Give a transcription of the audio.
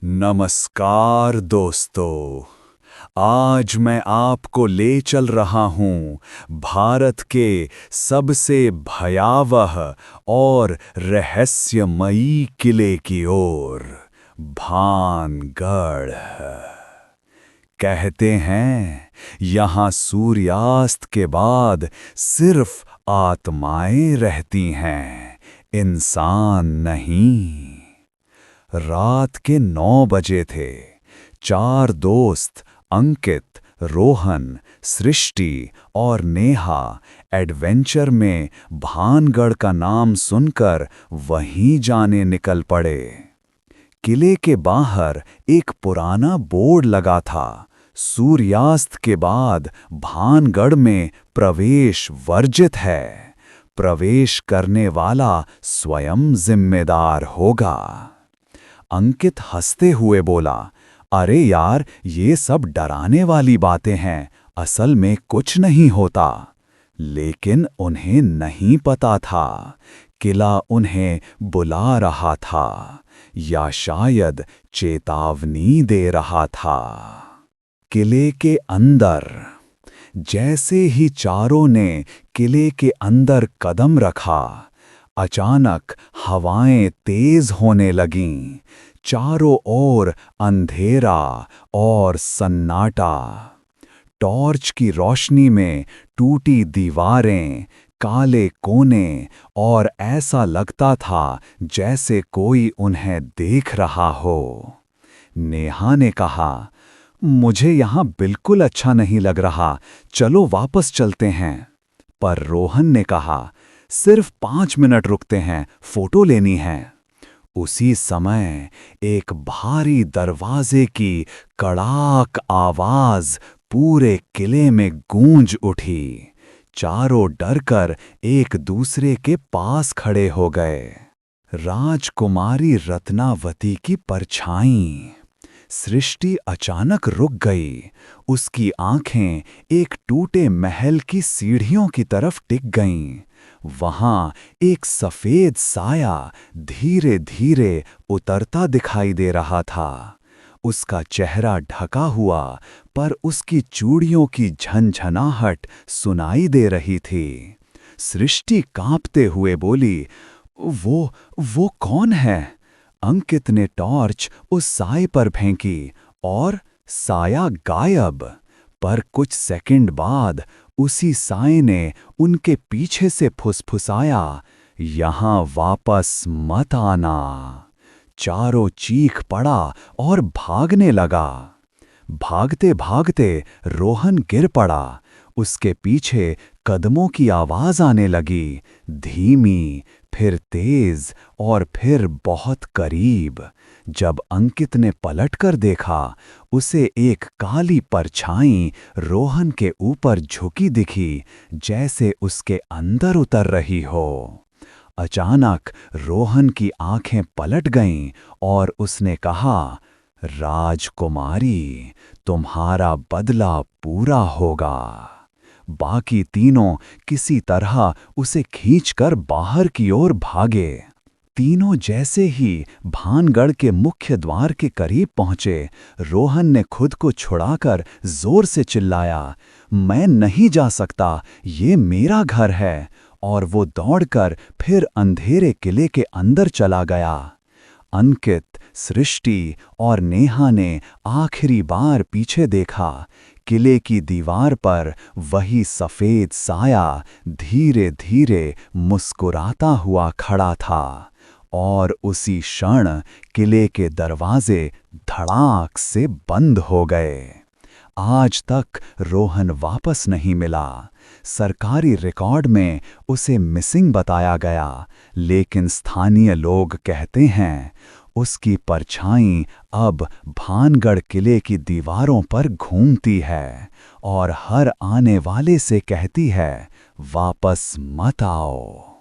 नमस्कार दोस्तों। आज मैं आपको ले चल रहा हूं भारत के सबसे भयावह और रहस्यमयी किले की ओर, भानगढ़। कहते हैं यहाँ सूर्यास्त के बाद सिर्फ आत्माएं रहती हैं, इंसान नहीं। रात के 9 बजे थे। 4 दोस्त अंकित, रोहन, सृष्टि और नेहा एडवेंचर में भानगढ़ का नाम सुनकर वहीं जाने निकल पड़े। किले के बाहर एक पुराना बोर्ड लगा था, सूर्यास्त के बाद भानगढ़ में प्रवेश वर्जित है। प्रवेश करने वाला स्वयं जिम्मेदार होगा। अंकित हंसते हुए बोला, अरे यार, ये सब डराने वाली बातें हैं, असल में कुछ नहीं होता। लेकिन उन्हें नहीं पता था, किला उन्हें बुला रहा था, या शायद चेतावनी दे रहा था। किले के अंदर। जैसे ही चारों ने किले के अंदर कदम रखा, अचानक हवाएं तेज होने लगीं। चारों ओर अंधेरा और सन्नाटा। टॉर्च की रोशनी में टूटी दीवारें, काले कोने, और ऐसा लगता था जैसे कोई उन्हें देख रहा हो। नेहा ने कहा, मुझे यहाँ बिल्कुल अच्छा नहीं लग रहा, चलो वापस चलते हैं। पर रोहन ने कहा, सिर्फ 5 मिनट रुकते हैं, फोटो लेनी है। उसी समय एक भारी दरवाजे की कड़ाक आवाज पूरे किले में गूंज उठी। चारों डरकर एक दूसरे के पास खड़े हो गए। राजकुमारी रत्नावती की परछाई। सृष्टि अचानक रुक गई। उसकी आंखें एक टूटे महल की सीढ़ियों की तरफ टिक गईं। वहां एक सफेद साया धीरे धीरे उतरता दिखाई दे रहा था। उसका चेहरा ढका हुआ, पर उसकी चूड़ियों की झनझनाहट सुनाई दे रही थी। सृष्टि कांपते हुए बोली, वो कौन है? अंकित ने टॉर्च उस साए पर फेंकी और साया गायब। पर कुछ सेकंड बाद उसी साए ने उनके पीछे से फुसफुसाया, यहाँ वापस मत आना। चारों चीख पड़ा और भागने लगा। भागते भागते रोहन गिर पड़ा। उसके पीछे कदमों की आवाज आने लगी, धीमी, फिर तेज और फिर बहुत करीब। जब अंकित ने पलटकर देखा, उसे एक काली परछाई रोहन के ऊपर झुकी दिखी, जैसे उसके अंदर उतर रही हो। अचानक रोहन की आंखें पलट गईं और उसने कहा, राजकुमारी, तुम्हारा बदला पूरा होगा। बाकी तीनों किसी तरह उसे खींचकर बाहर की ओर भागे। तीनों जैसे ही भानगढ़ के मुख्य द्वार के करीब पहुंचे, रोहन ने खुद को छुड़ाकर जोर से चिल्लाया, मैं नहीं जा सकता, ये मेरा घर है। और वो दौड़कर फिर अंधेरे किले के अंदर चला गया। अंकित, सृष्टि और नेहा ने आखिरी बार पीछे देखा। किले की दीवार पर वही सफेद साया धीरे धीरे मुस्कुराता हुआ खड़ा था। और उसी क्षण किले के दरवाजे धड़ाक से बंद हो गए। आज तक रोहन वापस नहीं मिला। सरकारी रिकॉर्ड में उसे मिसिंग बताया गया, लेकिन स्थानीय लोग कहते हैं उसकी परछाई अब भानगढ़ किले की दीवारों पर घूमती है और हर आने वाले से कहती है, वापस मत आओ।